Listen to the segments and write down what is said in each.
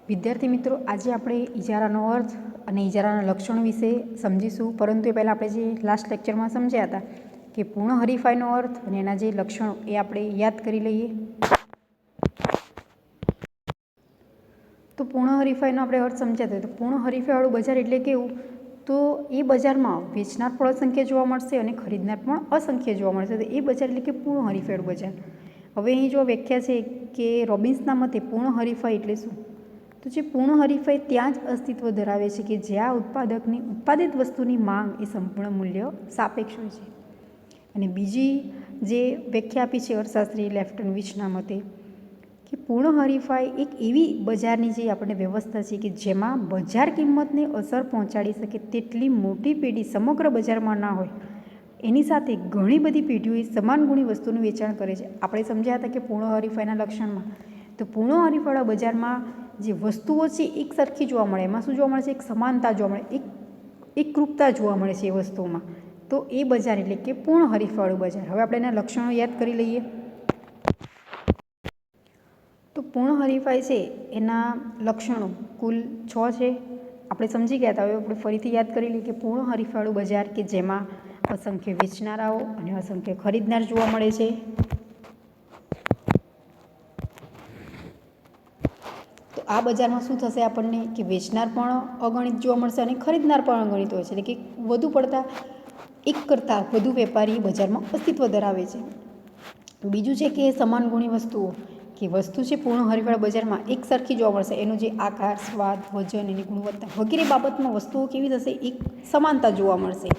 વિદ્યાર્થી મિત્રો, આજે આપણે ઇજારાનો અર્થ અને ઇજારાના લક્ષણો વિશે સમજીશું. પરંતુ એ પહેલાં આપણે જે લાસ્ટ લેક્ચરમાં સમજ્યા હતા કે પૂર્ણ હરીફાઈનો અર્થ અને એના જે લક્ષણો એ આપણે યાદ કરી લઈએ. તો પૂર્ણ હરીફાઈનો આપણે અર્થ સમજ્યા હતા. તો પૂર્ણ હરીફાઈવાળું બજાર એટલે કેવું? તો એ બજારમાં વેચનાર પણ અસંખ્ય જોવા મળશે અને ખરીદનાર પણ અસંખ્ય જોવા મળશે. તો એ બજાર એટલે કે પૂર્ણ હરીફાઈવાળું બજાર. હવે અહીં જો વ્યાખ્યા છે કે રોબિન્સના મતે પૂર્ણ હરીફાઈ એટલે શું? તો જે પૂર્ણ હરીફાઈ ત્યાં જ અસ્તિત્વ ધરાવે છે કે જ્યાં ઉત્પાદકની ઉત્પાદિત વસ્તુની માંગ એ સંપૂર્ણ મૂલ્ય સાપેક્ષ હોય છે. અને બીજી જે વ્યાખ્યા આપી છે અર્થશાસ્ત્રી લેફ્ટન વિચના મતે કે પૂર્ણ હરીફાઈ એક એવી બજારની જે આપણે વ્યવસ્થા છે કે જેમાં બજાર કિંમતને અસર પહોંચાડી શકે તેટલી મોટી પેઢી સમગ્ર બજારમાં ના હોય, એની સાથે ઘણી બધી પેઢીઓ સમાન ગુણી વસ્તુનું વેચાણ કરે છે. આપણે સમજ્યા હતા કે પૂર્ણ હરીફાઈના લક્ષણમાં તો પૂર્ણ હરીફાઈવાળા બજારમાં જે વસ્તુઓ છે એક સરખી જોવા મળે. એમાં શું જોવા મળે છે? એક સમાનતા જોવા મળે, એકરૂપતા જોવા મળે છે એ વસ્તુઓમાં. તો એ બજાર એટલે કે પૂર્ણ હરીફાઈવાળું બજાર. હવે આપણે એના લક્ષણો યાદ કરી લઈએ. તો પૂર્ણ હરીફાઈ છે એના લક્ષણો કુલ 6 છે. આપણે સમજી ગયા હતા. હવે આપણે ફરીથી યાદ કરી લઈએ કે પૂર્ણ હરીફાઈવાળું બજાર કે જેમાં અસંખ્ય વેચનારાઓ અને અસંખ્ય ખરીદનાર જોવા મળે છે. તો આ બજારમાં શું થશે આપણને કે વેચનાર પણ અગણિત જોવા મળશે અને ખરીદનાર પણ અગણિત હોય છે. એટલે કે વધુ પડતા એક કરતાં વધુ વેપારી બજારમાં અસ્તિત્વ ધરાવે છે. બીજું છે કે સમાન ગુણી વસ્તુઓ કે વસ્તુ છે પૂર્ણ હરીફાઈવાળા બજારમાં એક સરખી જોવા મળશે. એનો જે આકાર, સ્વાદ, વજન, એની ગુણવત્તા વગેરે બાબતમાં વસ્તુઓ કેવી થશે? એક સમાનતા જોવા મળશે.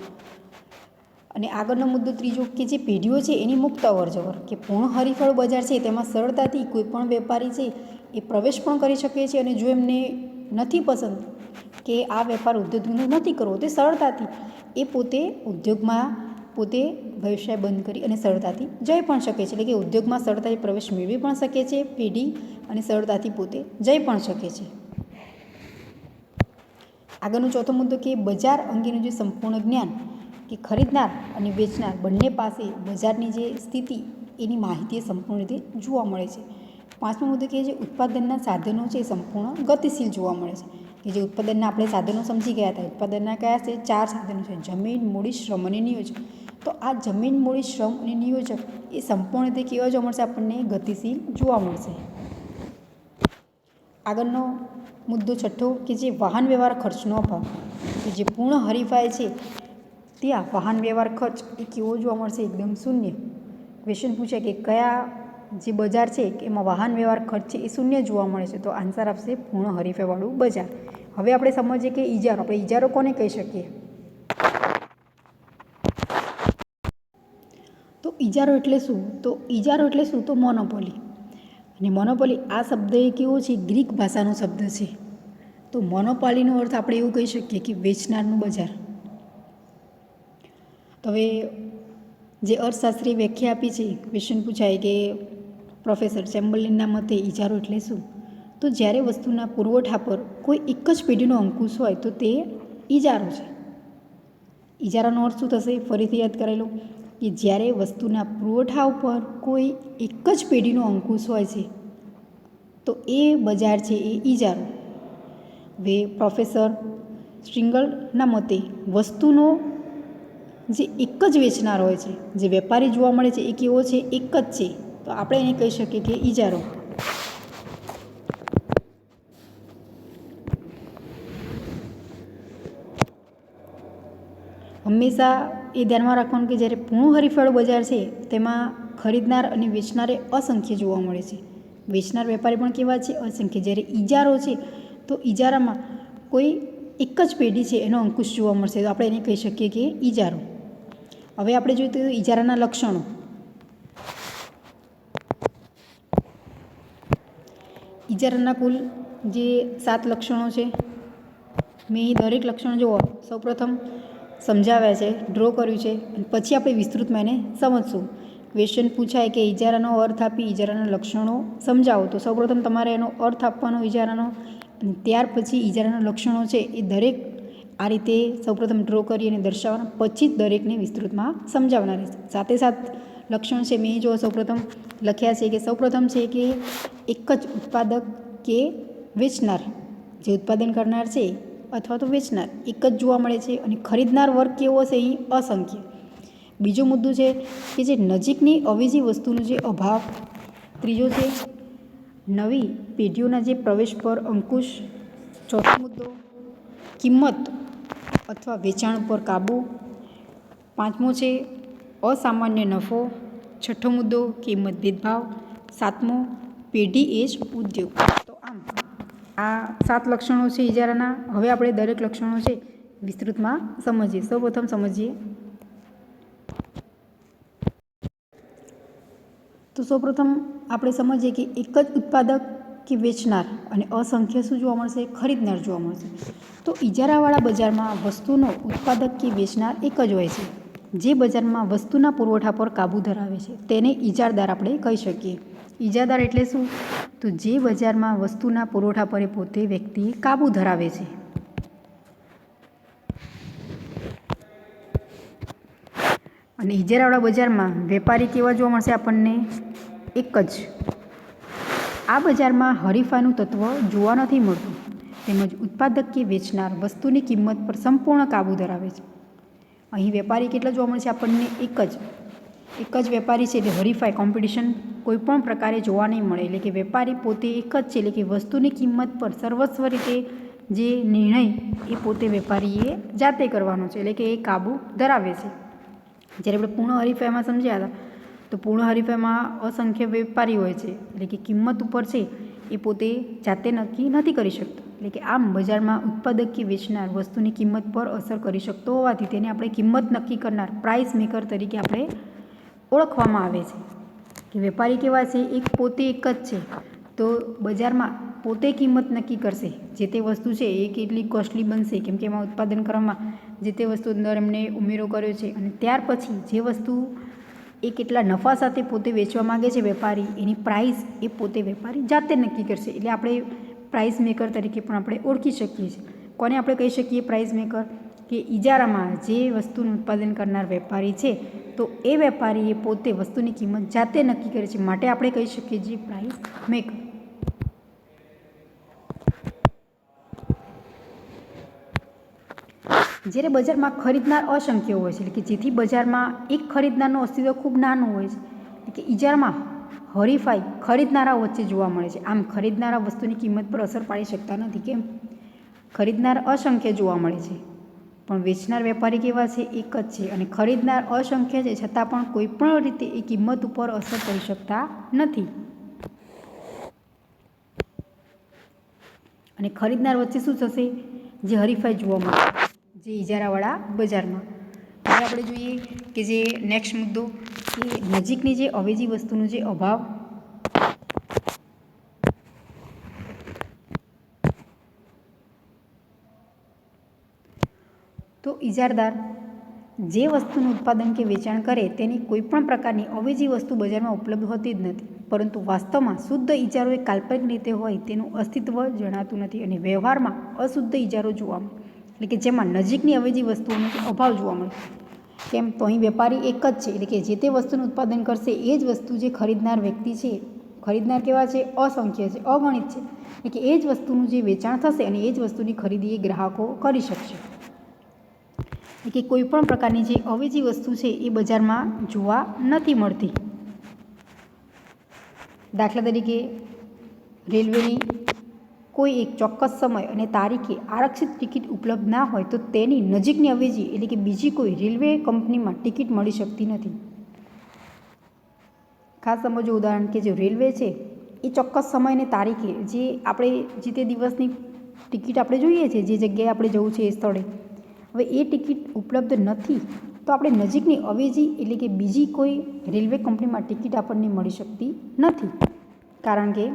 અને આગળનો મુદ્દો ત્રીજો કે જે પેઢીઓ છે એની મુક્ત અવરજવર કે પૂર્ણ હરીફાઈવાળું બજાર છે તેમાં સરળતાથી કોઈ પણ વેપારી છે એ પ્રવેશ પણ કરી શકે છે. અને જો એમને નથી પસંદ કે આ વેપાર ઉદ્યોગનો નથી કરવો, તે સરળતાથી એ પોતે ઉદ્યોગમાં પોતે વ્યવસાય બંધ કરી અને સરળતાથી જઈ પણ શકે છે. એટલે કે ઉદ્યોગમાં સરળતાથી પ્રવેશ મેળવી પણ શકે છે પેઢી અને સરળતાથી પોતે જઈ પણ શકે છે. આગળનો ચોથો મુદ્દો કે બજાર અંગેનું જે સંપૂર્ણ જ્ઞાન કે ખરીદનાર અને વેચનાર બંને પાસે બજારની જે સ્થિતિ એની માહિતી સંપૂર્ણ રીતે જોવા મળે છે. પાંચમો મુદ્દો કે જે ઉત્પાદનના સાધનો છે એ સંપૂર્ણ ગતિશીલ જોવા મળે છે. કે જે ઉત્પાદનના આપણે સાધનો સમજી ગયા હતા. ઉત્પાદનના કયા છે? 4 સાધનો છે: જમીન, મૂડી, શ્રમ અને નિયોજક. તો આ જમીન, મૂડી, શ્રમ અને નિયોજક એ સંપૂર્ણ રીતે કેવા જોવા મળશે? આપણને ગતિશીલ જોવા મળશે. આગળનો મુદ્દો છઠ્ઠો કે જે વાહન વ્યવહાર ખર્ચનો અભાવ કે જે પૂર્ણ હરીફાઈ છે ત્યાં વાહન વ્યવહાર ખર્ચ એ કેવો જોવા મળશે? એકદમ શૂન્ય. ક્વેશ્ચન પૂછે કે કયા જે બજાર છે એમાં વાહન વ્યવહાર ખર્ચ છે એ શૂન્ય જોવા મળે છે? તો આન્સર આપશે પૂર્ણ હરીફાઈવાળું બજાર. હવે આપણે સમજીએ કે ઇજારો. આપણે ઇજારો કોને કહી શકીએ? તો ઇજારો એટલે શું? તો ઇજારો એટલે શું? તો મોનોપોલી. અને મોનોપોલી આ શબ્દ એ કેવો છે? ગ્રીક ભાષાનો શબ્દ છે. તો મોનોપોલીનો અર્થ આપણે એવું કહી શકીએ કે વેચનારનું બજાર. તો હવે જે અર્થશાસ્ત્રીય વ્યાખ્યા આપી છે, ક્વેશ્ચન પૂછાય કે પ્રોફેસર ચેમ્બરલિનના મતે ઇજારો એટલે શું? તો જ્યારે વસ્તુના પુરવઠા પર કોઈ એક જ પેઢીનો અંકુશ હોય તો તે ઇજારો છે. ઇજારાનો અર્થ શું થશે? ફરીથી યાદ કરેલો કે જ્યારે વસ્તુના પુરવઠા ઉપર કોઈ એક જ પેઢીનો અંકુશ હોય છે તો એ બજાર છે એ ઇજારો. હવે પ્રોફેસર સ્ટ્રિંગલના મતે વસ્તુનો જે એક જ વેચનાર હોય છે, જે વેપારી જોવા મળે છે એ કેવો છે? એક જ છે. તો આપણે એને કહી શકીએ કે ઇજારો. હંમેશા એ ધ્યાનમાં રાખવાનું કે જ્યારે પૂર્ણ હરીફાઈવાળું બજાર છે તેમાં ખરીદનાર અને વેચનારે અસંખ્ય જોવા મળે છે. વેચનાર વેપારી પણ કેવા છે? અસંખ્ય. જ્યારે ઇજારો છે તો ઇજારામાં કોઈ એક જ પેઢી છે એનો અંકુશ જોવા મળશે. તો આપણે એને કહી શકીએ કે ઇજારો. હવે આપણે જોઈએ તો ઇજારાના લક્ષણો. ઇજારાના કુલ જે 7 લક્ષણો છે. મેં દરેક લક્ષણો જુઓ સૌપ્રથમ સમજાવ્યા છે, ડ્રો કર્યું છે, અને પછી આપણે વિસ્તૃતમાં એને સમજશું. ક્વેશ્ચન પૂછાય કે ઇજારાનો અર્થ આપી ઇજારાના લક્ષણો સમજાવો. તો સૌપ્રથમ તમારે એનો અર્થ આપવાનો ઇજારાનો, અને ત્યાર પછી ઇજારાના લક્ષણો છે એ દરેક આ રીતે સૌપ્રથમ ડ્રો કરી અને દર્શાવવાના, પછી જ દરેકને વિસ્તૃતમાં સમજાવવાના રહેશે. સાથે સાથ લક્ષણ છે મેં જો સૌપ્રથમ લખ્યા છે કે સૌપ્રથમ છે કે એક જ ઉત્પાદક કે વેચનાર જે ઉત્પાદન કરનાર છે અથવા તો વેચનાર એક જ જોવા મળે છે અને ખરીદનાર વર્ગ કેવો છે એ અસંખ્ય. બીજો મુદ્દો છે કે જે નજીકની અવેજી વસ્તુનો જે અભાવ. ત્રીજો છે નવી પેઢીઓના જે પ્રવેશ પર અંકુશ. ચોથો મુદ્દો કિંમત અથવા વેચાણ પર કાબૂ. પાંચમો છે અસામાન્ય નફો. છઠ્ઠો મુદ્દો કિંમત ભેદભાવ. સાતમો પેઢી એજ ઉદ્યોગ. તો આમ આ 7 લક્ષણો છે ઇજારાના. હવે આપણે દરેક લક્ષણો છે વિસ્તૃતમાં સમજીએ. સૌપ્રથમ સમજીએ તો સૌપ્રથમ આપણે સમજીએ કે એક જ ઉત્પાદક કે વેચનાર અને અસંખ્ય શું જોવા મળશે? ખરીદનાર જોવા મળશે. તો ઇજારાવાળા બજારમાં વસ્તુનો ઉત્પાદક કે વેચનાર એક જ હોય છે. જે બજારમાં વસ્તુના પુરવઠા પર કાબૂ ધરાવે છે તેને ઇજારદાર આપણે કહી શકીએ. ઇજારદાર એટલે શું? તો જે બજારમાં વસ્તુના પુરવઠા પર પોતે વ્યક્તિ કાબૂ ધરાવે છે. અને ઇજારાવાળા બજારમાં વેપારી કેવા જોવા મળશે આપણને? એક જ. આ બજારમાં હરીફાઈનું તત્વ જોવા નથી મળતું. તેમજ ઉત્પાદક કે વેચનાર વસ્તુની કિંમત પર સંપૂર્ણ કાબૂ ધરાવે છે. અહીં વેપારી કેટલા જોવા મળશે આપણને? એક જ વેપારી છે. એટલે હરીફાઈ કોમ્પિટિશન કોઈપણ પ્રકારે જોવા નહીં મળે. એટલે કે વેપારી પોતે એક જ છે. એટલે કે વસ્તુની કિંમત પર સર્વસ્વ રીતે જે નિર્ણય એ પોતે વેપારીએ જાતે કરવાનો છે. એટલે કે એ કાબૂ ધરાવે છે. જ્યારે આપણે પૂર્ણ હરીફાઈમાં સમજ્યા હતા તો પૂર્ણ હરીફાઈમાં અસંખ્ય વેપારી હોય છે. એટલે કે કિંમત ઉપર છે એ પોતે જાતે નક્કી નથી કરી શકતો. એટલે કે આમ બજારમાં ઉત્પાદક કે વેચનાર વસ્તુની કિંમત પર અસર કરી શકતો હોવાથી તેને આપણે કિંમત નક્કી કરનાર પ્રાઇસ મેકર તરીકે આપણે ઓળખવામાં આવે છે. કે વેપારી કેવા છે? પોતે એક જ છે. તો બજારમાં પોતે કિંમત નક્કી કરશે. જે તે વસ્તુ છે એ કેટલી કોસ્ટલી બનશે, કેમ કે એમાં ઉત્પાદન કરવામાં જે તે વસ્તુ અંદર એમને ઉમેરો કર્યો છે. અને ત્યાર પછી જે વસ્તુ એ કેટલા નફા સાથે પોતે વેચવા માગે છે વેપારી, એની પ્રાઇસ એ પોતે વેપારી જાતે નક્કી કરશે. એટલે આપણે પ્રાઇસ મેકર તરીકે પણ આપણે ઓળખી શકીએ છીએ. કોને આપણે કહી શકીએ પ્રાઇસ મેકર? કે ઇજારામાં જે વસ્તુનું ઉત્પાદન કરનાર વેપારી છે તો એ વેપારીએ પોતે વસ્તુની કિંમત જાતે નક્કી કરે છે, માટે આપણે કહી શકીએ છીએ પ્રાઇસ મેકર. જ્યારે બજારમાં ખરીદનાર અસંખ્ય હોય છે, એટલે કે જેથી બજારમાં એક ખરીદનારનું અસ્તિત્વ ખૂબ નાનું હોય છે. એટલે કે ઇજારામાં હરીફાઈ ખરીદનારા વચ્ચે જોવા મળે છે. આમ ખરીદનારા વસ્તુની કિંમત પર અસર પાડી શકતા નથી. કેમ? ખરીદનાર અસંખ્ય જોવા મળે છે પણ વેચનાર વેપારી કેવા છે? એક જ છે. અને ખરીદનાર અસંખ્ય છે છતાં પણ કોઈ પણ રીતે એ કિંમત ઉપર અસર કરી શકતા નથી. અને ખરીદનાર વચ્ચે શું થશે? જે હરીફાઈ જોવા મળશે જે ઇજારાવાળા બજારમાં. હવે આપણે જોઈએ કે જે નેક્સ્ટ મુદ્દો કે નજીકની જે અવેજી વસ્તુનો જે અભાવ. તો ઇજારદાર જે વસ્તુનું ઉત્પાદન કે વેચાણ કરે તેની કોઈપણ પ્રકારની અવેજી વસ્તુ બજારમાં ઉપલબ્ધ હોતી જ નથી. પરંતુ વાસ્તવમાં શુદ્ધ ઇજારો એ કાલ્પનિક રીતે હોય તેનું અસ્તિત્વ જણાતું નથી અને વ્યવહારમાં અશુદ્ધ ઇજારો જોવા મળે. એટલે કે જેમાં નજીકની અવેજી વસ્તુઓનો અભાવ જોવા મળે. કેમ? તો અહીં વેપારી એક જ છે. એટલે કે જે તે વસ્તુનું ઉત્પાદન કરશે એ જ વસ્તુ જે ખરીદનાર વ્યક્તિ છે, ખરીદનાર કેવા છે? અસંખ્ય છે, અગણિત છે. એટલે કે એ જ વસ્તુનું જે વેચાણ થશે અને એ જ વસ્તુની ખરીદી એ ગ્રાહકો કરી શકશે. કે કોઈ પણ પ્રકારની જે અવેજી વસ્તુ છે એ બજારમાં જોવા નથી મળતી. દાખલા તરીકે રેલવેની કોઈ એક ચોક્કસ સમય અને તારીખે આરક્ષિત ટિકિટ ઉપલબ્ધ ના હોય તો તેની નજીકની અવેજી એટલે કે બીજી કોઈ રેલવે કંપનીમાં ટિકિટ મળી શકતી નથી. ખાસ સમજો ઉદાહરણ કે જે રેલવે છે એ ચોક્કસ સમય અને તારીખે જે આપણે જે તે દિવસની ટિકિટ આપણે જોઈએ છીએ, જે જગ્યાએ આપણે જવું છે એ સ્થળે, હવે એ ટિકિટ ઉપલબ્ધ નથી તો આપણે નજીકની અવેજી એટલે કે બીજી કોઈ રેલવે કંપનીમાં ટિકિટ આપણને મળી શકતી નથી. કારણ કે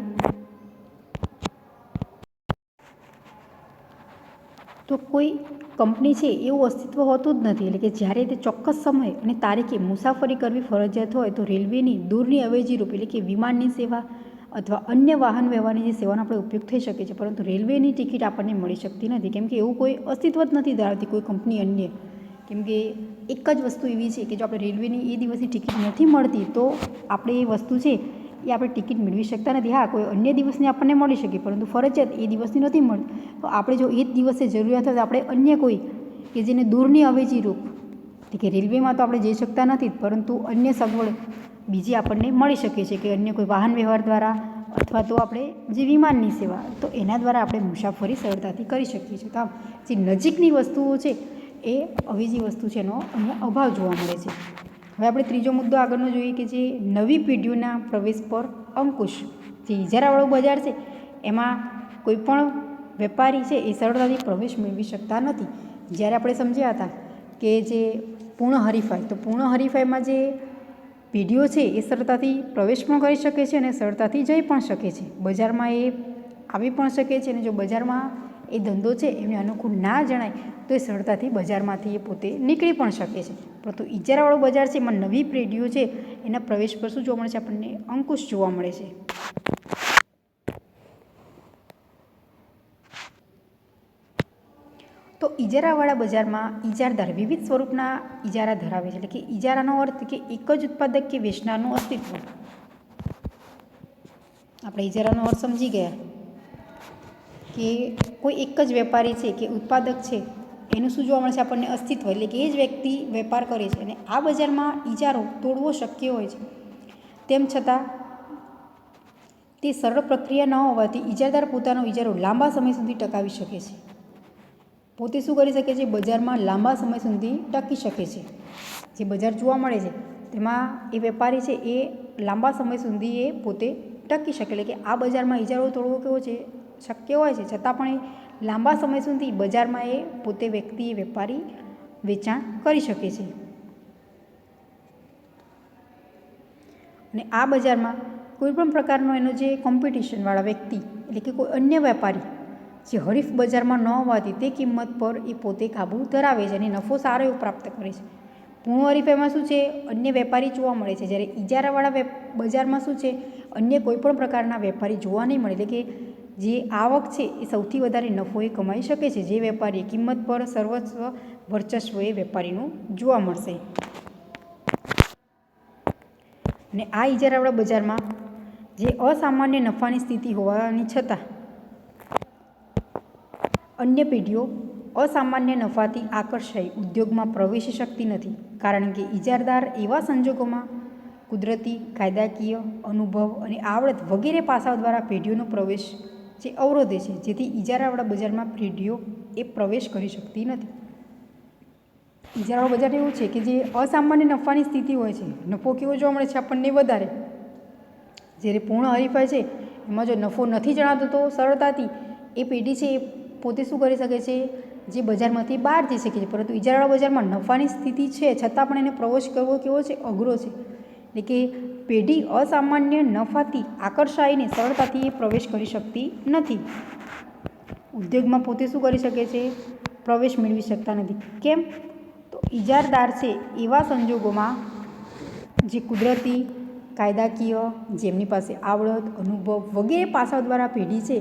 તો કોઈ કંપની છે એવું અસ્તિત્વ હોતું જ નથી. એટલે કે જ્યારે તે ચોક્કસ સમય અને તારીખે મુસાફરી કરવી ફરજિયાત હોય તો રેલવેની દૂરની અવેજી રૂપ એટલે કે વિમાનની સેવા અથવા અન્ય વાહન વ્યવહારની જે સેવાનો આપણે ઉપયોગ થઈ શકે છે, પરંતુ રેલવેની ટિકિટ આપણને મળી શકતી નથી. કેમ કે એવું કોઈ અસ્તિત્વ જ નથી ધરાવતી કોઈ કંપની અન્ય. કેમ કે એક જ વસ્તુ એવી છે કે જો આપણે રેલવેની એ દિવસની ટિકિટ નથી મળતી તો આપણે એ વસ્તુ છે એ આપણે ટિકિટ મેળવી શકતા નથી. હા, કોઈ અન્ય દિવસની આપણને મળી શકે, પરંતુ ફરજિયાત એ દિવસની નથી મળતી. તો આપણે જો એ જ દિવસે જરૂરિયાત હોય તો આપણે અન્ય કોઈ કે જેને દૂરની અવેજી રૂપ, એટલે કે રેલવેમાં તો આપણે જઈ શકતા નથી, પરંતુ અન્ય સગવડ બીજી આપણને મળી શકે છે, કે અન્ય કોઈ વાહન વ્યવહાર દ્વારા અથવા તો આપણે જે વિમાનની સેવા, તો એના દ્વારા આપણે મુસાફરી સરળતાથી કરી શકીએ છીએ. તો આમ જે નજીકની વસ્તુઓ છે એ અવેજી વસ્તુ છે એનો અહીંયા અભાવ જોવા મળે છે. હવે આપણે ત્રીજો મુદ્દો આગળનો જોઈએ કે જે નવી પેઢીઓના પ્રવેશ પર અંકુશ. જે ઇજારાવાળું બજાર છે એમાં કોઈ પણ વેપારી છે એ સરળતાથી પ્રવેશ મેળવી શકતા નથી. જ્યારે આપણે સમજ્યા હતા કે જે પૂર્ણ હરીફાઈ, તો પૂર્ણ હરીફાઈમાં જે પેઢીઓ છે એ સરળતાથી પ્રવેશ પણ કરી શકે છે અને સરળતાથી જઈ પણ શકે છે. બજારમાં એ આવી પણ શકે છે, અને જો બજારમાં એ ધંધો છે એમને અનુકૂળ ના જણાય તો એ સરળતાથી બજારમાંથી એ પોતે નીકળી પણ શકે છે. પરંતુ ઇજારાવાળું બજાર છે એમાં નવી પેઢીઓ છે એના પ્રવેશ પર શું જોવા મળે છે? આપણને અંકુશ જોવા મળે છે. તો ઇજારાવાળા બજારમાં ઇજારદાર વિવિધ સ્વરૂપના ઇજારા ધરાવે છે. એટલે કે ઇજારાનો અર્થ કે એક જ ઉત્પાદક કે વેચનારનું અસ્તિત્વ. આપણે ઇજારાનો અર્થ સમજી ગયા કે કોઈ એક જ વેપારી છે કે ઉત્પાદક છે એનું શું જોવા મળે છે? આપણને અસ્તિત્વ, એટલે કે એ જ વ્યક્તિ વેપાર કરે છે અને આ બજારમાં ઇજારો તોડવો શક્ય હોય છે. તેમ છતાં તે સરળ પ્રક્રિયા ન હોવાથી ઇજારદાર પોતાનો ઇજારો લાંબા સમય સુધી ટકાવી શકે છે. પોતે શું કરી શકે છે? બજારમાં લાંબા સમય સુધી ટકી શકે છે. જે બજાર જોવા મળે છે તેમાં એ વેપારી છે એ લાંબા સમય સુધી એ પોતે ટકી શકે. એટલે કે આ બજારમાં ઇજારો તોડવો કેવો છે? શક્ય હોય છે, છતાં પણ એ લાંબા સમય સુધી બજારમાં એ પોતે વ્યક્તિ, એ વેપારી વેચાણ કરી શકે છે. અને આ બજારમાં કોઈ પણ પ્રકારનો એનો જે કોમ્પિટિશનવાળા વ્યક્તિ, એટલે કે કોઈ અન્ય વેપારી જે હરીફ બજારમાં ન હોવાથી તે કિંમત પર એ પોતે કાબૂ ધરાવે છે અને નફો સારો એવો પ્રાપ્ત કરે છે. પૂર્ણ હરીફાઈમાં શું છે? અન્ય વેપારી જોવા મળે છે, જ્યારે ઇજારાવાળા બજારમાં શું છે? અન્ય કોઈપણ પ્રકારના વેપારી જોવા નહીં મળે. એટલે કે જે આવક છે એ સૌથી વધારે નફો એ કમાઈ શકે છે જે વેપારી કિંમત પર સર્વસ્વ વર્ચસ્વ એ વેપારીનું જોવા મળશે. અને આ ઇજારાવાળા બજારમાં જે અસામાન્ય નફાની સ્થિતિ હોવાની છતાં અન્ય પેઢીઓ અસામાન્ય નફાથી આકર્ષાઈ ઉદ્યોગમાં પ્રવેશી શકતી નથી, કારણ કે ઇજારદાર એવા સંજોગોમાં કુદરતી, કાયદાકીય, અનુભવ અને આવડત વગેરે પાસાઓ દ્વારા પેઢીઓનો પ્રવેશ જે અવરોધે છે, જેથી ઇજારાવાળા બજારમાં પેઢીઓ એ પ્રવેશ કરી શકતી નથી. ઇજારાવાળા બજાર એવું છે કે જે અસામાન્ય નફાની સ્થિતિ હોય છે. નફો કેવો જોવા મળે છે? આપણને વધારે. જ્યારે પૂર્ણ હરીફાઈ છે એમાં જો નફો નથી જણાતો તો સરળતાથી એ પેઢી છે એ પોતે શું કરી શકે છે? જે બજારમાંથી બહાર જઈ શકે છે. પરંતુ ઇજારાવાળા બજારમાં નફાની સ્થિતિ છે છતાં પણ એને પ્રવેશ કરવો કેવો છે? અઘરો છે. એટલે કે પેઢી અસામાન્ય નફાથી આકર્ષાઈને સરળતાથી એ પ્રવેશ કરી શકતી નથી. ઉદ્યોગમાં પોતે શું કરી શકે છે? પ્રવેશ મેળવી શકતા નથી. કેમ? તો ઇજારદાર છે એવા સંજોગોમાં જે કુદરતી, કાયદાકીય, જેમની પાસે આવડત, અનુભવ વગેરે પાસાઓ દ્વારા પેઢી છે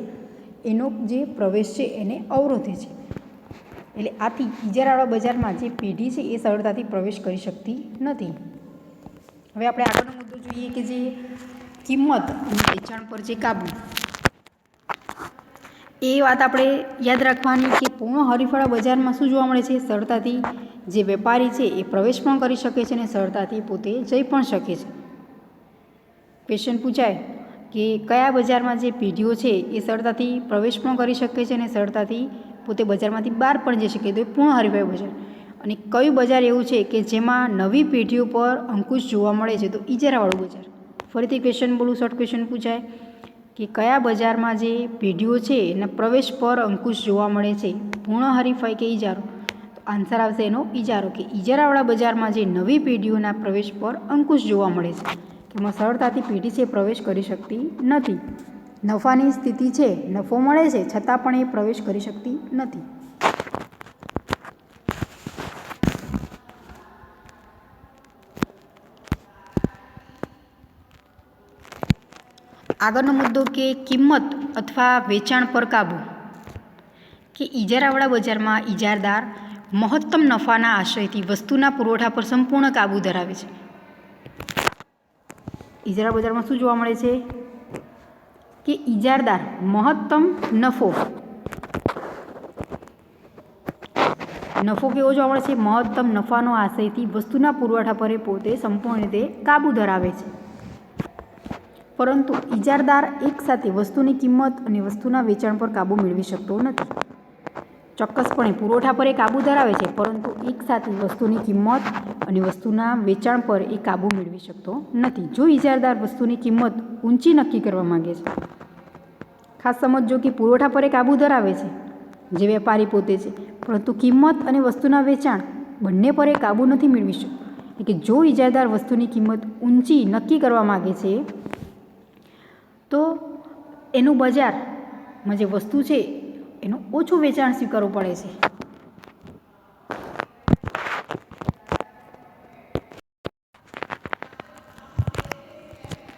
એનો જે પ્રવેશ છે એને અવરોધે છે. એટલે આથી ઇજારાવાળા બજારમાં જે પેઢી છે એ સરળતાથી પ્રવેશ કરી શકતી નથી. હવે આપણે આગળનો મુદ્દો જોઈએ કે જે કિંમત અને વેચાણ પર જે કાબુ. એ વાત આપણે યાદ રાખવાની કે પૂર્ણ હરીફાળા બજારમાં શું જોવા મળે છે? સરળતાથી જે વેપારી છે એ પ્રવેશ પણ કરી શકે છે અને સરળતાથી પોતે જઈ પણ શકે છે. ક્વેશ્ચન પૂછાય કે કયા બજારમાં જે પેઢીઓ છે એ સરળતાથી પ્રવેશ પણ કરી શકે છે અને સરળતાથી પોતે બજારમાંથી બહાર પણ જઈ શકે? તો એ પૂર્ણ હરીફાઈ બજાર. અને કયું બજાર એવું છે કે જેમાં નવી પેઢીઓ પર અંકુશ જોવા મળે છે? તો ઇજારાવાળું બજાર. ફરીથી ક્વેશ્ચન બોલું, શોર્ટ ક્વેશ્ચન પૂછાય કે કયા બજારમાં જે પેઢીઓ છે એના પ્રવેશ પર અંકુશ જોવા મળે છે? પૂર્ણ હરીફાઈ કે ઇજારો? તો આન્સર આવશે એનો ઇજારો. કે ઇજારાવાળા બજારમાં જે નવી પેઢીઓના પ્રવેશ પર અંકુશ જોવા મળે છે, એમાં સરળતાથી પેઢી છે પ્રવેશ કરી શકતી નથી. નફાની સ્થિતિ છે, નફો મળે છે છતાં પણ એ પ્રવેશ કરી શકતી નથી. આગળનો મુદ્દો કે કિંમત અથવા વેચાણ પર કાબુ. કે ઇજારાવાળા બજારમાં ઇજારદાર મહત્તમ નફાના આશયથી વસ્તુના પુરવઠા પર સંપૂર્ણ કાબુ ધરાવે છે. ઇજારા બજારમાં શું જોવા મળે છે કે ઇજારદાર મહત્તમ નફો કેવો જોવા મળે છે? મહત્તમ નફાનો આશયથી વસ્તુના પુરવઠા પર પોતે સંપૂર્ણ રીતે કાબૂ ધરાવે છે. પરંતુ ઇજારદાર એકસાથે વસ્તુની કિંમત અને વસ્તુના વેચાણ પર કાબૂ મેળવી શકતો નથી. ચોક્કસપણે પુરવઠા પર એ કાબૂ ધરાવે છે, પરંતુ એકસાથે વસ્તુની કિંમત અને વસ્તુના વેચાણ પર એ કાબૂ મેળવી શકતો નથી. જો ઇજારદાર વસ્તુની કિંમત ઊંચી નક્કી કરવા માગે છે, ખાસ સમજો કે પુરવઠા પર એ કાબૂ ધરાવે છે જે વેપારી પોતે છે, પરંતુ કિંમત અને વસ્તુના વેચાણ બંને પર એ કાબૂ નથી મેળવી શકતો. એટલે કે જો ઇજારદાર વસ્તુની કિંમત ઊંચી નક્કી કરવા માગે છે તો એનું બજારમાં જે વસ્તુ છે એનું ઓછું વેચાણ સ્વીકારવું પડે છે.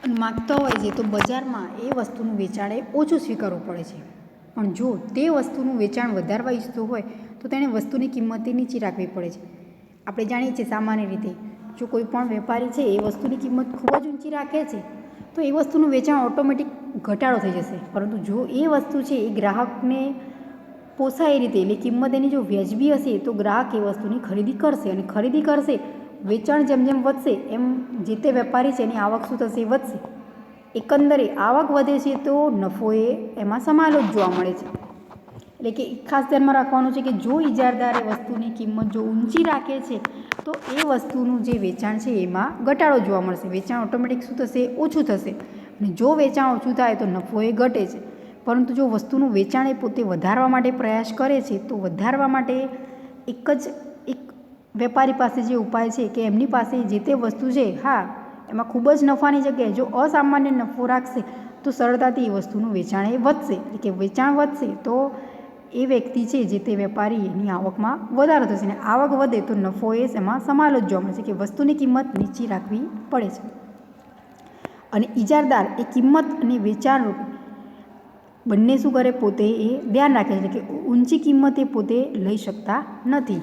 અને માગતો હોય છે તો બજારમાં એ વસ્તુનું વેચાણ એ ઓછું સ્વીકારવું પડે છે. પણ જો તે વસ્તુનું વેચાણ વધારવા ઈચ્છતો હોય તો તેણે વસ્તુની કિંમત નીચી રાખવી પડે છે. આપણે જાણીએ છીએ સામાન્ય રીતે જો કોઈ પણ વેપારી છે એ વસ્તુની કિંમત ખૂબ જ ઊંચી રાખે છે તો એ વસ્તુનું વેચાણ ઓટોમેટિક ઘટાડો થઈ જશે. પરંતુ જો એ વસ્તુ છે એ ગ્રાહકને પોસાય એ રીતે એટલે કિંમત એની જો વ્યાજબી હશે તો ગ્રાહક એ વસ્તુની ખરીદી કરશે, અને ખરીદી કરશે વેચાણ જેમ જેમ વધશે એમ જે તે વેપારી છે એની આવક શું થશે? વધશે. એકંદરે આવક વધે છે તો નફો એમાં સમાયેલો જ જોવા મળે છે. એટલે કે ખાસ ધ્યાનમાં રાખવાનું છે કે જો ઇજારદાર એ વસ્તુની કિંમત જો ઊંચી રાખે છે તો એ વસ્તુનું જે વેચાણ છે એમાં ઘટાડો જોવા મળશે. વેચાણ ઓટોમેટિક શું થશે? ઓછું થશે. અને જો વેચાણ ઓછું થાય તો નફો એ ઘટે છે. પરંતુ જો વસ્તુનું વેચાણ એ પોતે વધારવા માટે પ્રયાસ કરે છે તો વધારવા માટે એક વેપારી પાસે જે ઉપાય છે કે એમની પાસે જે તે વસ્તુ છે એમાં ખૂબ જ નફાની જગ્યાએ જો અસામાન્ય નફો રાખશે તો સરળતાથી એ વસ્તુનું વેચાણ એ વધશે. એટલે કે વેચાણ વધશે તો એ વ્યક્તિ છે જે તે વેપારી એની આવકમાં વધારો થશે, અને આવક વધે તો નફો એ એમાં સમાયેલો જ જોવા મળે છે કે વસ્તુની કિંમત નીચી રાખવી પડે છે. અને ઇજારદાર એ કિંમત અને વેચાણ રૂપે બંને શું કરે? પોતે એ ધ્યાન રાખે છે કે ઊંચી કિંમત એ પોતે લઈ શકતા નથી.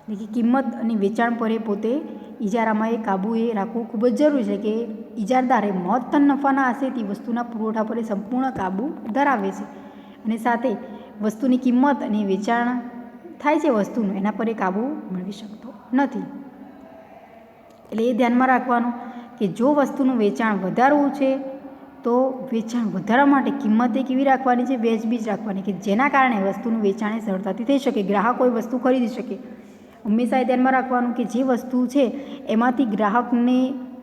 એટલે કે કિંમત અને વેચાણ પર એ પોતે ઇજારામાં એ કાબૂ એ રાખવું ખૂબ જ જરૂરી છે કે ઇજારદાર એ મહત્તમ નફાના આશયથી વસ્તુના પુરવઠા પર સંપૂર્ણ કાબૂ ધરાવે છે, અને સાથે વસ્તુની કિંમત અને વેચાણ થાય છે વસ્તુનું એના પર એ કાબૂ મેળવી શકતો નથી. એટલે એ ધ્યાનમાં રાખવાનું કે જો વસ્તુનું વેચાણ વધારવું છે તો વેચાણ વધારવા માટે કિંમત એ કેવી રાખવાની છે? વ્યાજબી જ રાખવાની, કે જેના કારણે વસ્તુનું વેચાણ એ સરળતાથી થઈ શકે, ગ્રાહક કોઈ વસ્તુ ખરીદી શકે. હંમેશા એ ધ્યાનમાં રાખવાનું કે જે વસ્તુ છે એમાંથી ગ્રાહકને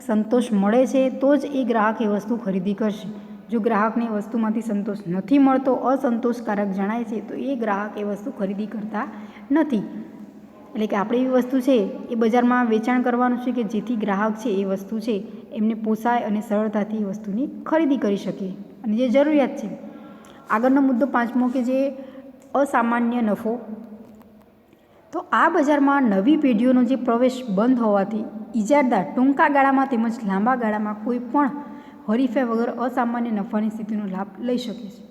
સંતોષ મળે છે તો જ એ ગ્રાહક એ વસ્તુ ખરીદી કરશે. જો ગ્રાહકને એ વસ્તુમાંથી સંતોષ નથી મળતો, અસંતોષકારક જણાય છે તો એ ગ્રાહક એ વસ્તુ ખરીદી કરતા નથી. એટલે કે આપણે એવી વસ્તુ છે એ બજારમાં વેચાણ કરવાનું છે કે જેથી ગ્રાહક છે એ વસ્તુ છે એમને પોસાય અને સરળતાથી એ વસ્તુની ખરીદી કરી શકે, અને જે જરૂરિયાત છે. આગળનો મુદ્દો 5મો કે જે અસામાન્ય નફો. તો આ બજારમાં નવી પેઢીઓનો જે પ્રવેશ બંધ હોવાથી ઇજારદાર ટૂંકા ગાળામાં તેમજ લાંબા ગાળામાં કોઈ પણ હરીફાઈ વગર અસામાન્ય નફાની સ્થિતિનો લાભ લઈ શકે છે.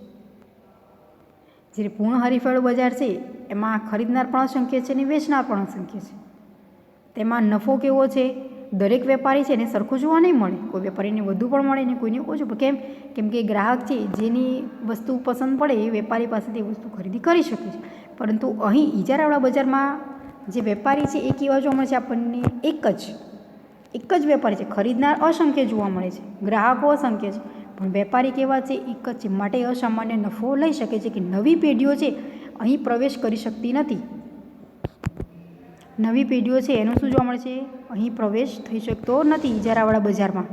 જ્યારે પૂર્ણ હરીફાઈવાળું બજાર છે એમાં ખરીદનાર પણ અસંખ્ય છે અને વેચનાર પણ અસંખ્ય છે. તેમાં નફો કેવો છે? દરેક વેપારી છે એને સરખો જોવા નહીં મળે. કોઈ વેપારીને વધુ પણ મળે ને કોઈને ઓછું. કેમ કે ગ્રાહક છે જેની વસ્તુ પસંદ પડે એ વેપારી પાસેથી વસ્તુ ખરીદી કરી શકે છે. પરંતુ અહીં ઇજારાવાળા બજારમાં જે વેપારી છે એ કેવા જોવા મળે છે? આપણને એક જ વેપારી છે. ખરીદનાર અસંખ્ય જોવા મળે છે, ગ્રાહકો અસંખ્ય છે, પણ વેપારી કેવા છે? એક જ છે. માટે અસામાન્ય નફો લઈ શકે છે કે નવી પેઢીઓ છે અહીં પ્રવેશ કરી શકતી નથી. નવી પેઢીઓ છે એનું શું જોવા મળે છે? અહીં પ્રવેશ થઈ શકતો નથી ઇજારાવાળા બજારમાં.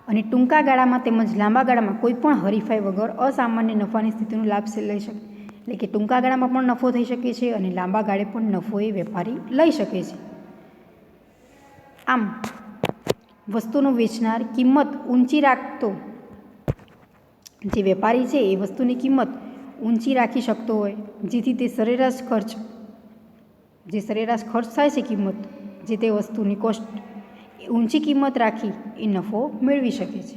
અને ટૂંકા ગાળામાં તેમજ લાંબા ગાળામાં કોઈ પણ હરીફાઈ વગર અસામાન્ય નફાની સ્થિતિનો લાભ લઈ શકે. એટલે કે ટૂંકા ગાળામાં પણ નફો થઈ શકે છે અને લાંબા ગાળે પણ નફો એ વેપારી લઈ શકે છે. આમ વસ્તુનું વેચનાર કિંમત ઊંચી રાખતો જે વેપારી છે એ વસ્તુની કિંમત ઊંચી રાખી શકતો હોય જેથી તે સરેરાશ ખર્ચ થાય છે કિંમત જે તે વસ્તુની કોસ્ટ ઊંચી કિંમત રાખી એ નફો મેળવી શકે છે.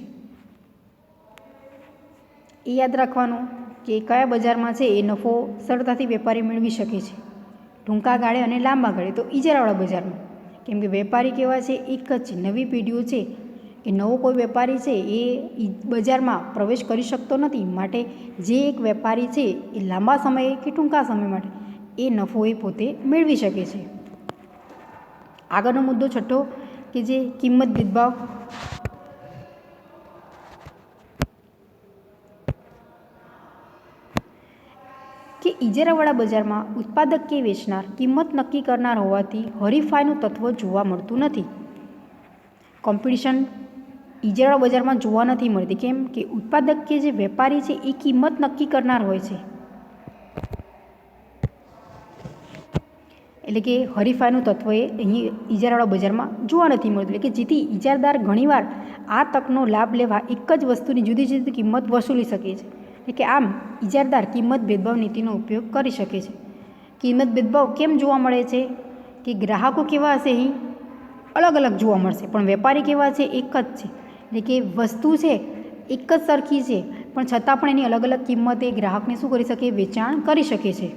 એ યાદ રાખવાનું કે કયા બજારમાં છે એ નફો સરળતાથી વેપારી મેળવી શકે છે, ટૂંકા ગાળે અને લાંબા ગાળે. તો ઇજારાવાળા બજારમાં કેમ કે વેપારી કેવા છે? એક જ છે. નવી પેઢીઓ છે એ નવો કોઈ વેપારી છે એ બજારમાં પ્રવેશ કરી શકતો નથી. માટે જે એક વેપારી છે એ લાંબા સમયે કે ટૂંકા સમય માટે એ નફો એ પોતે મેળવી શકે છે. આગળનો મુદ્દો છઠ્ઠો કે જે કિંમત ભેદભાવ. કે ઇજારાવાળા બજારમાં ઉત્પાદક કે વેચનાર કિંમત નક્કી કરનાર હોવાથી હરીફાઈનું તત્વ જોવા મળતું નથી. કોમ્પિટિશન ઇજારાવાળા બજારમાં જોવા નથી મળતી. કેમ કે ઉત્પાદક કે જે વેપારી છે એ કિંમત નક્કી કરનાર હોય છે. એટલે કે હરીફાઈનું તત્વ એ અહીં ઇજારાવાળા બજારમાં જોવા નથી મળતું. એટલે કે જેથી ઇજારદાર ઘણીવાર આ તકનો લાભ લેવા એક જ વસ્તુની જુદી જુદી કિંમત વસૂલી શકે છે. એટલે કે આમ ઇજારદાર કિંમત ભેદભાવ નીતિનો ઉપયોગ કરી શકે છે. કિંમત ભેદભાવ કેમ જોવા મળે છે? કે ગ્રાહકો કેવા હશે અહીં અલગ અલગ જોવા મળશે, પણ વેપારી કેવા છે? એક જ છે. એટલે કે વસ્તુ છે એક જ સરખી છે, પણ છતાં પણ એની અલગ અલગ કિંમતે ગ્રાહકને શું કરી શકે? વેચાણ કરી શકે છે.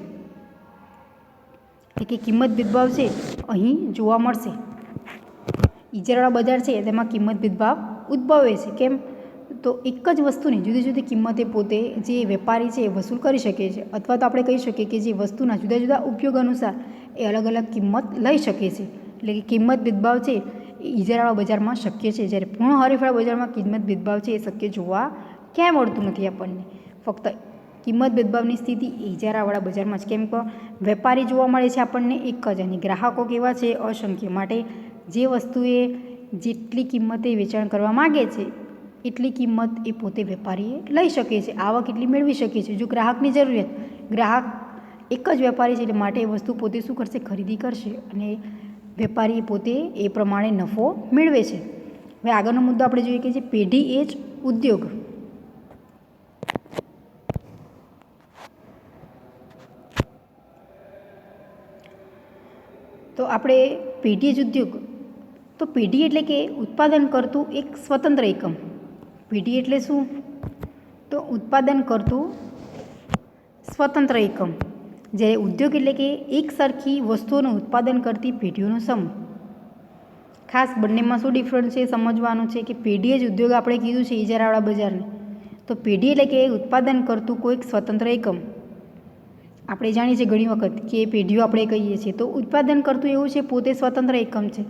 એટલે કે કિંમત ભેદભાવ છે અહીં જોવા મળશે. ઇજારાવાળા બજાર છે તેમાં કિંમત ભેદભાવ ઉદ્ભવે છે. કેમ? તો એક જ વસ્તુની જુદી જુદી કિંમતે પોતે જે વેપારી છે એ વસૂલ કરી શકે છે, અથવા તો આપણે કહી શકીએ કે જે વસ્તુના જુદા જુદા ઉપયોગ અનુસાર એ અલગ અલગ કિંમત લઈ શકે છે. એટલે કે કિંમત ભેદભાવ છે એ ઇજારાવાળા બજારમાં શક્ય છે, જ્યારે પૂર્ણ હરીફવાળા બજારમાં કિંમત ભેદભાવ છે એ શક્ય જોવા ક્યાંય મળતું નથી આપણને. ફક્ત કિંમત ભેદભાવની સ્થિતિ ઇજારાવાળા બજારમાં જ. કેમ કે વેપારી જોવા મળે છે આપણને એક જ, અને ગ્રાહકો કેવા છે? અસંખ્ય. માટે જે વસ્તુએ જેટલી કિંમતે વેચાણ કરવા માગે છે એટલી કિંમત એ પોતે વેપારીએ લઈ શકે છે, આવક એટલી મેળવી શકે છે. જો ગ્રાહકની જરૂરિયાત, ગ્રાહક એક જ વેપારી છે એટલે માટે એ વસ્તુ પોતે શું કરશે? ખરીદી કરશે, અને વેપારી પોતે એ પ્રમાણે નફો મેળવે છે. હવે આગળનો મુદ્દો આપણે જોઈએ કે જે પેઢી એ જ ઉદ્યોગ. તો આપણે પેઢી જ ઉદ્યોગ, તો પેઢી એટલે કે ઉત્પાદન કરતું એક સ્વતંત્ર એકમ. પેઢી એટલે શું? તો ઉત્પાદન કરતું સ્વતંત્ર એકમ. જ્યારે ઉદ્યોગ એટલે કે એક સરખી વસ્તુઓનું ઉત્પાદન કરતી પેઢીઓનો સમૂહ. ખાસ બંનેમાં શું ડિફરન્સ છે સમજવાનું છે કે પેઢી જ ઉદ્યોગ આપણે કીધું છે ઇજારાવાળા બજારને, તો પેઢી એટલે કે ઉત્પાદન કરતું કોઈક સ્વતંત્ર એકમ. આપણે જાણીએ છીએ ઘણી વખત કે પેઢીઓ આપણે કહીએ છીએ, તો ઉત્પાદન કરતું એવું છે પોતે સ્વતંત્ર એકમ છે.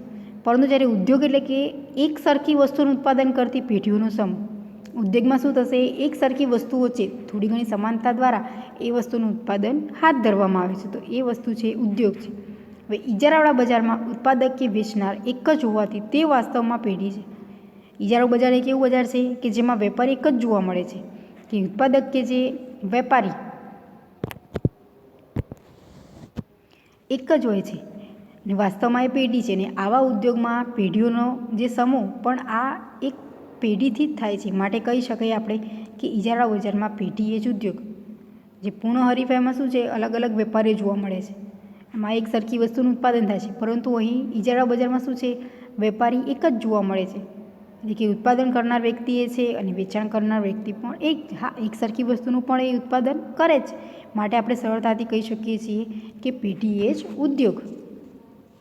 પરંતુ જ્યારે ઉદ્યોગ એટલે કે એક સરખી વસ્તુનું ઉત્પાદન કરતી પેઢીઓનો સમૂહ. ઉદ્યોગમાં શું થશે? એક સરખી વસ્તુઓ છે, થોડી ઘણી સમાનતા દ્વારા એ વસ્તુનું ઉત્પાદન હાથ ધરવામાં આવે છે, તો એ વસ્તુ છે ઉદ્યોગ છે. હવે ઇજારાવાળા બજારમાં ઉત્પાદક કે વેચનાર એક જ હોવાથી તે વાસ્તવમાં પેઢી છે. ઇજારાવાળું બજાર એક એવું બજાર છે કે જેમાં વેપારી એક જ જોવા મળે છે, કે ઉત્પાદક કે જે વેપારી એક જ હોય છે, ને વાસ્તવમાં એ પેઢી છે. ને આવા ઉદ્યોગમાં પેઢીઓનો જે સમૂહ પણ આ એક પેઢીથી જ થાય છે. માટે કહી શકાય આપણે કે ઇજારાવાળા બજારમાં પેઢી એ જ ઉદ્યોગ. જે પૂર્ણ હરીફાઈમાં શું છે? અલગ અલગ વેપારીઓ જોવા મળે છે, એમાં એક સરખી વસ્તુનું ઉત્પાદન થાય છે. પરંતુ અહીં ઇજારાવાળા બજારમાં શું છે? વેપારી એક જ જોવા મળે છે. એટલે કે ઉત્પાદન કરનાર વ્યક્તિ એ છે અને વેચાણ કરનાર વ્યક્તિ પણ એક સરખી વસ્તુનું પણ એ ઉત્પાદન કરે જ. માટે આપણે સરળતાથી કહી શકીએ છીએ કે પેઢી એ જ ઉદ્યોગ.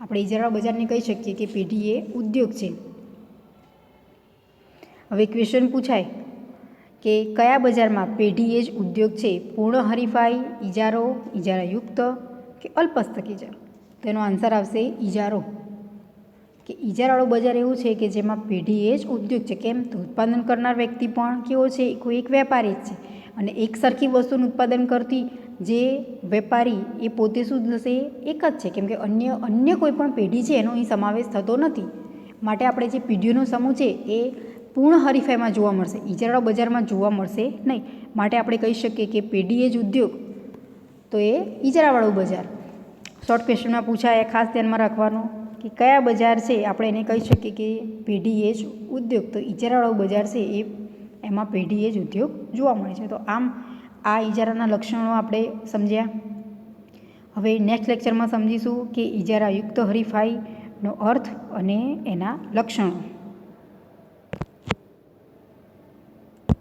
આપણે ઇજારાવાળા બજારને કહી શકીએ કે પેઢી એ ઉદ્યોગ છે. હવે ક્વેશ્ચન પૂછાય કે કયા બજારમાં પેઢી એ જ ઉદ્યોગ છે? પૂર્ણ હરીફાઈ, ઇજારો, ઇજારાયુક્ત કે અલ્પસ્તક ઇજારો? તેનો આન્સર આવશે ઇજારો. કે ઇજારાવાળું બજાર એવું છે કે જેમાં પેઢી એ જ ઉદ્યોગ છે. કેમ? તો ઉત્પાદન કરનાર વ્યક્તિ પણ કેવો છે? કોઈ એક વેપારી જ છે, અને એક સરખી વસ્તુનું ઉત્પાદન કરતી જે વેપારી એ પોતે શું થશે? એક જ છે. કેમ કે અન્ય કોઈ પણ પેઢી છે એનો અહીં સમાવેશ થતો નથી. માટે આપણે જે પેઢીઓનો સમૂહ છે એ પૂર્ણ હરીફાઈમાં જોવા મળશે, ઇજારાવાળા બજારમાં જોવા મળશે નહીં. માટે આપણે કહી શકીએ કે પેઢી એ જ ઉદ્યોગ, તો એ ઇજારાવાળું બજાર. શોર્ટ ક્વેશ્ચનમાં પૂછાય, ખાસ ધ્યાનમાં રાખવાનું કે કયા બજાર છે આપણે એને કહી શકીએ કે પેઢી એ જ ઉદ્યોગ, તો ઇજારાવાળું બજાર છે એ એમાં પેઢી એ જ ઉદ્યોગ જોવા મળે છે. તો આમ આ ઇજારાના લક્ષણો આપણે સમજ્યા. હવે નેક્સ્ટ લેક્ચરમાં સમજીશું કે ઇજારાયુક્ત હરીફાઈનો અર્થ અને એના લક્ષણો.